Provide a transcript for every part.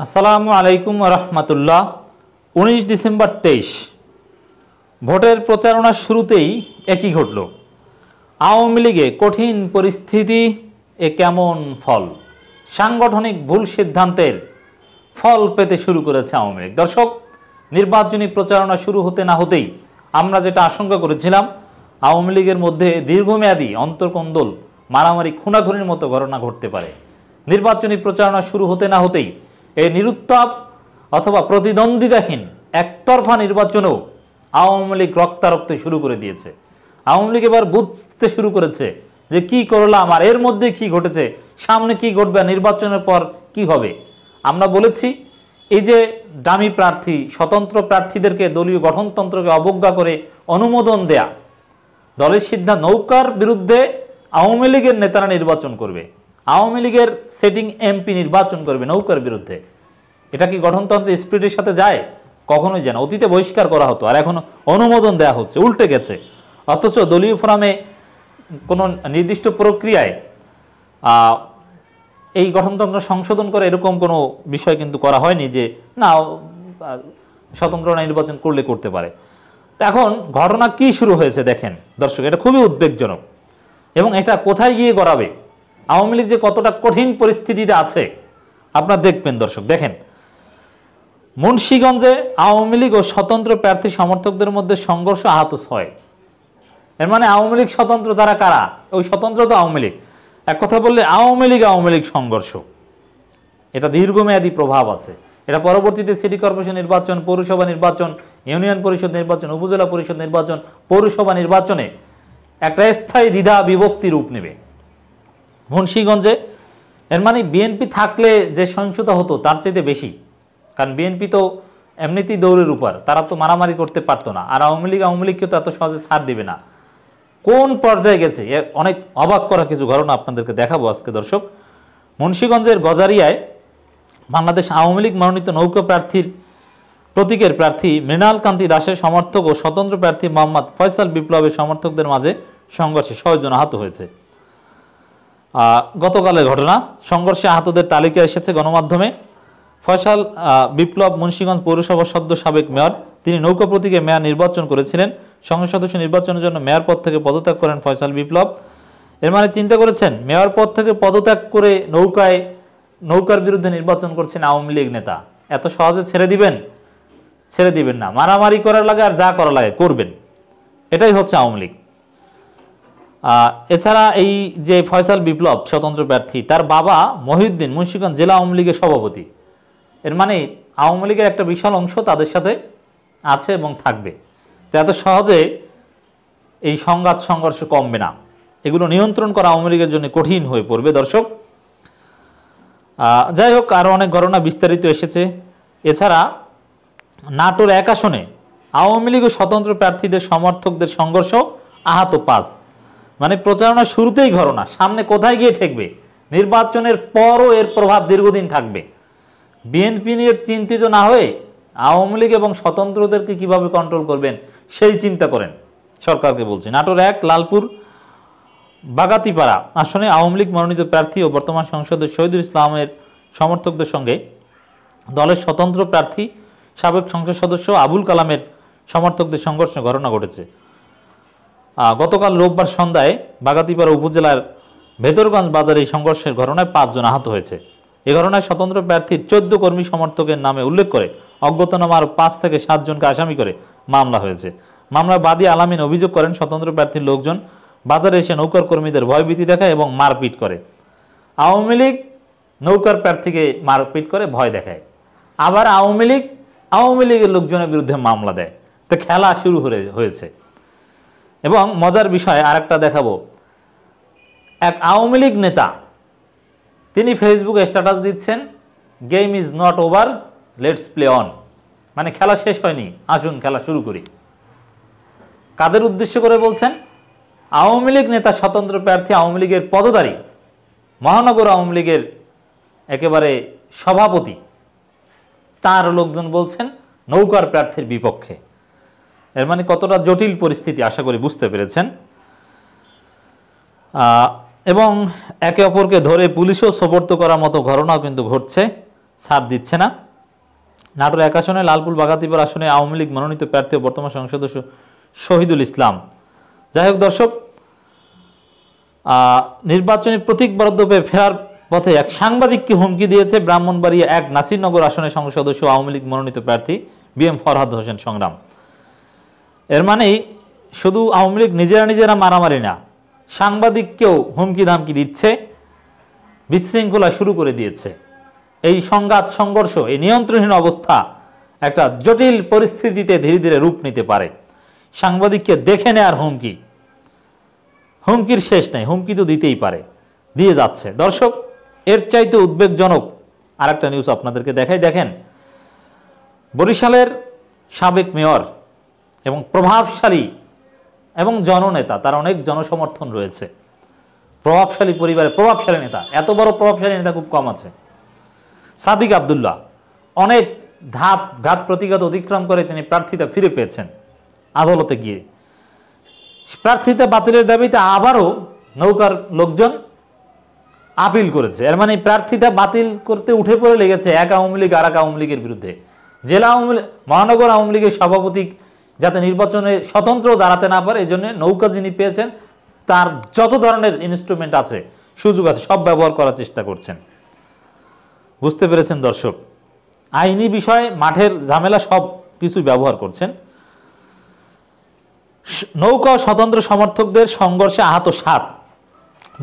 আসসালামু আলাইকুম রহমতুল্লাহ। 19 ডিসেম্বর 23 ভোটের প্রচারণার শুরুতেই একই ঘটল। আওয়ামী লীগে কঠিন পরিস্থিতি, এ কেমন ফল? সাংগঠনিক ভুল সিদ্ধান্তের ফল পেতে শুরু করেছে আওয়ামী লীগ। দর্শক, নির্বাচনী প্রচারণা শুরু হতে না হতেই আমরা যেটা আশঙ্কা করেছিলাম, আওয়ামী লীগের মধ্যে দীর্ঘমেয়াদী অন্তর্কন্দল, মারামারি, খুনাখুনির মতো ঘটনা ঘটতে পারে। নির্বাচনী প্রচারণা শুরু হতে না হতেই এই নিরুত্তাপ অথবা প্রতিদ্বন্দ্বিতাহীন একতরফা নির্বাচনেও আওয়ামী লীগ রক্তারক্ত শুরু করে দিয়েছে। আওয়ামী লীগ এবার বুঝতে শুরু করেছে যে কি করলাম, আর এর মধ্যে কি ঘটেছে, সামনে কি ঘটবে, নির্বাচনের পর কি হবে। আমরা বলেছি, এই যে ডামি প্রার্থী, স্বতন্ত্র প্রার্থীদেরকে দলীয় গঠনতন্ত্রকে অবজ্ঞা করে অনুমোদন দেয়া, দলের সিদ্ধান্ত, নৌকার বিরুদ্ধে আওয়ামী লীগের নেতারা নির্বাচন করবে, আওয়ামী লীগের সেটিং এমপি নির্বাচন করবে নৌকার বিরুদ্ধে। এটা কি গঠনতন্ত্রের স্পিরিটের সাথে যায়? কখনোই যায় না। অতীতে বহিষ্কার করা হতো, আর এখন অনুমোদন দেওয়া হচ্ছে, উল্টে গেছে। অথচ দলীয় ফোরামে কোনো নির্দিষ্ট প্রক্রিয়ায় এই গঠনতন্ত্র সংশোধন করে এরকম কোনো বিষয় কিন্তু করা হয়নি যে না, স্বতন্ত্র নির্বাচন করলে করতে পারে। এখন ঘটনা কি শুরু হয়েছে দেখেন দর্শক, এটা খুবই উদ্বেগজনক এবং এটা কোথায় গিয়ে গড়াবে, আওয়ামী লীগ যে কতটা কঠিন পরিস্থিতিতে আছে আপনারা দেখবেন। দর্শক দেখেন, মুন্সিগঞ্জে আওয়ামী লীগ ও স্বতন্ত্র প্রার্থী সমর্থকদের মধ্যে সংঘর্ষ, আহত 6। এর মানে আওয়ামী লীগ স্বতন্ত্র, তারা কারা? ওই স্বতন্ত্র তো আওয়ামী লীগ। এক কথা বললে আওয়ামী লীগ সংঘর্ষ, এটা দীর্ঘমেয়াদী প্রভাব আছে। এটা পরবর্তীতে সিটি কর্পোরেশন নির্বাচন, পৌরসভা নির্বাচন, ইউনিয়ন পরিষদ নির্বাচন, উপজেলা পরিষদ নির্বাচন, পৌরসভা নির্বাচনে একটা স্থায়ী দ্বিধা বিভক্তি রূপ নেবে। মুন্সিগঞ্জে এর মানে বিএনপি থাকলে যে সহিংসতা হতো তার চাইতে বেশি, কারণ বিএনপি তো এমনিতেই দৌড়ের উপর, তারা তো মারামারি করতে পারতো না। আর আওয়ামী লীগকে তো এত সহজে ছাড় দিবে না। কোন পর্যায়ে গেছে, অনেক অবাক করা কিছু ঘটনা আপনাদেরকে দেখাবো আজকে। দর্শক, মুন্সিগঞ্জের গজারিয়ায় বাংলাদেশ আওয়ামী লীগ মনোনীত নৌকা প্রার্থীর প্রতীকের প্রার্থী মৃণাল কান্তি দাসের সমর্থক ও স্বতন্ত্র প্রার্থী মোহাম্মদ ফয়সাল বিপ্লবের সমর্থকদের মাঝে সংঘর্ষে 6 জন আহত হয়েছে। গতকালের ঘটনা, সংঘর্ষে আহতদের তালিকা এসেছে গণমাধ্যমে। ফয়সাল বিপ্লব মুন্সিগঞ্জ পৌরসভার সদ্য সাবেক মেয়র। তিনি নৌকা প্রতীকে মেয়র নির্বাচন করেছিলেন। সংসদ সদস্য নির্বাচনের জন্য মেয়র পদ থেকে পদত্যাগ করেন ফয়সাল বিপ্লব। এর মানে চিন্তা করেছেন, মেয়র পদ থেকে পদত্যাগ করে নৌকার বিরুদ্ধে নির্বাচন করছেন আওয়ামী লীগ নেতা। এত সহজে ছেড়ে দিবেন না। মারামারি করার লাগে আর যা করা লাগে করবেন, এটাই হচ্ছে আওয়ামী লীগ। এছাড়া এই যে ফয়সাল বিপ্লব স্বতন্ত্র প্রার্থী, তার বাবা মহিউদ্দিন মুন্সিগঞ্জ জেলা আওয়ামী লীগের সভাপতি। এর মানে আওয়ামী লীগের একটা বিশাল অংশ তাদের সাথে আছে এবং থাকবে। তো এত সহজে এই সংঘর্ষ কমবে না। এগুলো নিয়ন্ত্রণ করা আওয়ামী লীগের জন্য কঠিন হয়ে পড়বে। দর্শক, যাই হোক, আরও অনেক ঘটনা বিস্তারিত এসেছে। এছাড়া নাটোর 1 আসনে আওয়ামী লীগ ও স্বতন্ত্র প্রার্থীদের সমর্থকদের সংঘর্ষ, আহত 5। মানে প্রচারণা শুরুতেই ঘটনা, সামনে কোথায় গিয়ে ঠেকবে, নির্বাচনের পরও এর প্রভাব দীর্ঘদিন থাকবে। বিএনপি নিয়ে চিন্তিত না হয়ে আওয়ামী লীগ এবং স্বতন্ত্রদেরকে কিভাবে কন্ট্রোল করবেন সেই চিন্তা করেন, সরকারকে বলছে। নাটোর 1 লালপুর বাগাতিপাড়া আসনে আওয়ামী লীগ মনোনীত প্রার্থী ও বর্তমান সংসদের শহীদুল ইসলামের সমর্থকদের সঙ্গে দলের স্বতন্ত্র প্রার্থী সাবেক সংসদ সদস্য আবুল কালামের সমর্থকদের সংঘর্ষের ঘটনা ঘটেছে। গতকাল রোববার সন্ধ্যায় বাগাতিপাড়া উপজেলার ভেতরগঞ্জ বাজারে এই সংঘর্ষের ঘটনায় 5 জন আহত হয়েছে। এ ঘটনায় স্বতন্ত্র প্রার্থীর 14 কর্মী সমর্থকের নামে উল্লেখ করে অজ্ঞাতনামা আরও 5 থেকে 7 জনকে আসামি করে মামলা হয়েছে। মামলার বাদী আলামিন অভিযোগ করেন, স্বতন্ত্র প্রার্থীর লোকজন বাজারে এসে নৌকার কর্মীদের ভয়ভীতি দেখায় এবং মারপিট করে। আওয়ামী লীগ নৌকার প্রার্থীকে মারপিট করে, ভয় দেখায়। আবার আওয়ামী লীগের লোকজনের বিরুদ্ধে মামলা দেয়। তো খেলা শুরু হয়েছে। এবং মজার বিষয় আরেকটা দেখাবো। এক আওয়ামী লীগ নেতা, তিনি ফেসবুকে স্ট্যাটাস দিচ্ছেন, game is not over, let's play on. মানে খেলা শেষ হয়নি, আসুন খেলা শুরু করি। কাদের উদ্দেশ্য করে বলছেন? আওয়ামী লীগ নেতা, স্বতন্ত্র প্রার্থী, আওয়ামী লীগের পদধারী, মহানগর আওয়ামী লীগের একেবারে সভাপতি, তার লোকজন বলছেন নৌকার প্রার্থীর বিপক্ষে। এর মানে কতটা জটিল পরিস্থিতি আশা করি বুঝতে পেরেছেন। এবং একে অপরকে ধরে পুলিশও সোপর্দ করার মতো ঘটনাও কিন্তু ঘটছে। ছাড় দিচ্ছে না। নাটোর 1 আসনে লালপুর বাগাতিপাড়া আসনে আওয়ামী লীগ মনোনীত প্রার্থী ও বর্তমান সংসদ সদস্য শহীদুল ইসলাম। যাই হোক দর্শক, নির্বাচনী প্রতীক বরাদ্দ পেয়ে ফেরার পথে এক সাংবাদিককে হুমকি দিয়েছে ব্রাহ্মণবাড়িয়া 1 নাসিরনগর আসনের সংসদ সদস্য আওয়ামী লীগ মনোনীত প্রার্থী BM ফরহাদ হোসেন সংগ্রাম। এর মানেই শুধু আওয়ামী লীগ নিজেরা মারামারি না, সাংবাদিককেও হুমকি ধামকি দিচ্ছে, বিশৃঙ্খলা শুরু করে দিয়েছে। এই সংঘাত সংঘর্ষ, এই নিয়ন্ত্রণহীন অবস্থা একটা জটিল পরিস্থিতিতে ধীরে ধীরে রূপ নিতে পারে। সাংবাদিককে দেখে নেওয়ার হুমকি, হুমকির শেষ নেই, হুমকি তো দিতেই পারে, দিয়ে যাচ্ছে। দর্শক, এর চাইতে উদ্বেগজনক আর একটা নিউজ আপনাদেরকে দেখাই। দেখেন, বরিশালের সাবেক মেয়র এবং প্রভাবশালী এবং জননেতা, তার অনেক জনসমর্থন রয়েছে, প্রভাবশালী পরিবারের প্রভাবশালী নেতা, এত বড় প্রভাবশালী নেতা খুব কম আছে। সাদিক আব্দুল্লাহ অনেক ধাপ ঘাত প্রতিঘাত অতিক্রম করে তিনি প্রার্থিতা ফিরে পেয়েছেন। আদালতে গিয়ে প্রার্থিতা বাতিলের দাবিতে আবারও নৌকার লোকজন আপিল করেছে। এর মানে প্রার্থিতা বাতিল করতে উঠে পড়ে লেগেছে এক আওয়ামী লীগ আর এক আওয়ামী লীগের বিরুদ্ধে। জেলা আওয়ামী লীগ, মহানগর আওয়ামী লীগের সভাপতি যাতে নির্বাচনে স্বতন্ত্র দাঁড়াতে না পারে, এই জন্য নৌকা যিনি পেয়েছেন তার যত ধরনের ইনস্ট্রুমেন্ট আছে, সুযোগ আছে, সব ব্যবহার করার চেষ্টা করছেন। বুঝতে পেরেছেন দর্শক, আইনি বিষয়, মাঠের ঝামেলা সব কিছু ব্যবহার করছেন। নৌকা স্বতন্ত্র সমর্থকদের সংঘর্ষে আহত 7।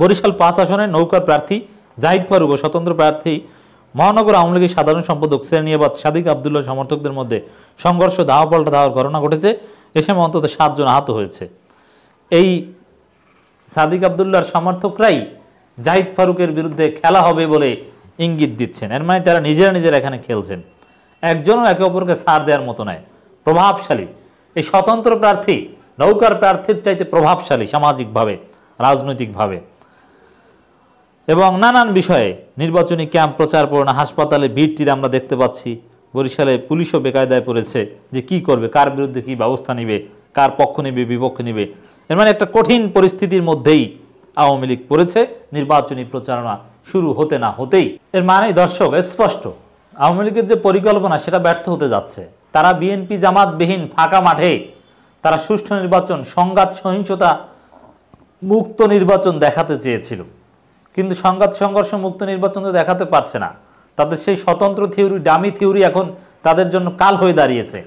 বরিশাল 5 আসনের নৌকার প্রার্থী জাহিদ ফারুক ও স্বতন্ত্র প্রার্থী মহানগর আওয়ামী লীগের সাধারণ সম্পাদক শ্রেণীবাদ সাদিক আব্দুল্লাহ সমর্থকদের মধ্যে সংঘর্ষ, ধাওয়া-পাল্টা ধাওয়ার ঘটনা ঘটেছে। এ সময় অন্তত 7 জন আহত হয়েছে। এই সাদিক আব্দুল্লাহর সমর্থকরাই জাহিদ ফারুকের বিরুদ্ধে খেলা হবে বলে ইঙ্গিত দিচ্ছেন। এর মানে তারা নিজেরা এখানে খেলছেন। একজনও একে অপরকে ছাড় দেওয়ার মতো নয়, প্রভাবশালী। এই স্বতন্ত্র প্রার্থী নৌকার প্রার্থীর চাইতে প্রভাবশালী সামাজিকভাবে, রাজনৈতিকভাবে এবং নানান বিষয়ে। নির্বাচনী ক্যাম্প, প্রচার প্রচারণা, হাসপাতালে ভিড় আমরা দেখতে পাচ্ছি। বরিশালে পুলিশও বেকায়দায় পড়েছে যে কি করবে, কার বিরুদ্ধে কি ব্যবস্থা নিবে, কার পক্ষ নিবে, বিপক্ষ নিবে। এর মানে একটা কঠিন পরিস্থিতির মধ্যেই আওয়ামী লীগ পড়েছে, নির্বাচনী প্রচারণা শুরু হতে না হতেই। এর মানে দর্শক স্পষ্ট, আওয়ামী লীগের যে পরিকল্পনা সেটা ব্যর্থ হতে যাচ্ছে। তারা বিএনপি জামাতবিহীন ফাঁকা মাঠে তারা সুষ্ঠু নির্বাচন, সংঘাত সহিংসতা মুক্ত নির্বাচন দেখাতে চেয়েছিল, কিন্তু সংঘাত সংঘর্ষ মুক্ত নির্বাচন তো দেখাতে পারছে না। তাদের সেই স্বতন্ত্র থিওরি, ডামি থিওরি এখন তাদের জন্য কাল হয়ে দাঁড়িয়েছে।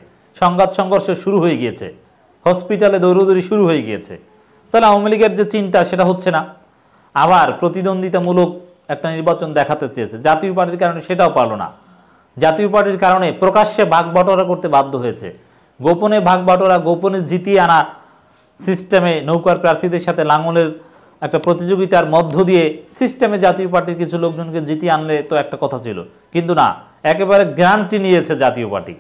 সংঘাত সংঘর্ষ শুরু হয়ে গিয়েছে, হসপিটালে দৌড়দৌড়ি শুরু হয়ে গিয়েছে। তাহলে আওয়ামী লীগের যে চিন্তা সেটা হচ্ছে না। আবার প্রতিদ্বন্দ্বিতামূলক একটা নির্বাচন দেখাতে চেয়েছে, জাতীয় পার্টির কারণে সেটাও পারলো না। জাতীয় পার্টির কারণে প্রকাশ্যে ভাগ বাটোয়ারা করতে বাধ্য হয়েছে, গোপনে ভাগ বাটোয়ারা, গোপনে জিতিয়ে আনা সিস্টেমে নৌকার প্রার্থীদের সাথে লাঙলের একটা প্রতিযোগিতার মধ্য দিয়ে সিস্টেমে জাতীয় পার্টির কিছু লোকজনকে জিতিয়ে আনলে তো একটা কথা ছিল, কিন্তু না, একেবারে গ্যারান্টি নিয়েছে জাতীয় পার্টি।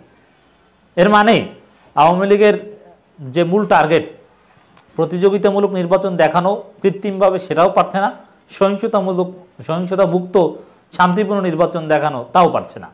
এর মানে আওয়ামী লীগের যে মূল টার্গেট প্রতিযোগিতামূলক নির্বাচন দেখানো কৃত্রিমভাবে, সেটাও পারছে না। সহিংসতা মুক্ত শান্তিপূর্ণ নির্বাচন দেখানো, তাও পারছে না।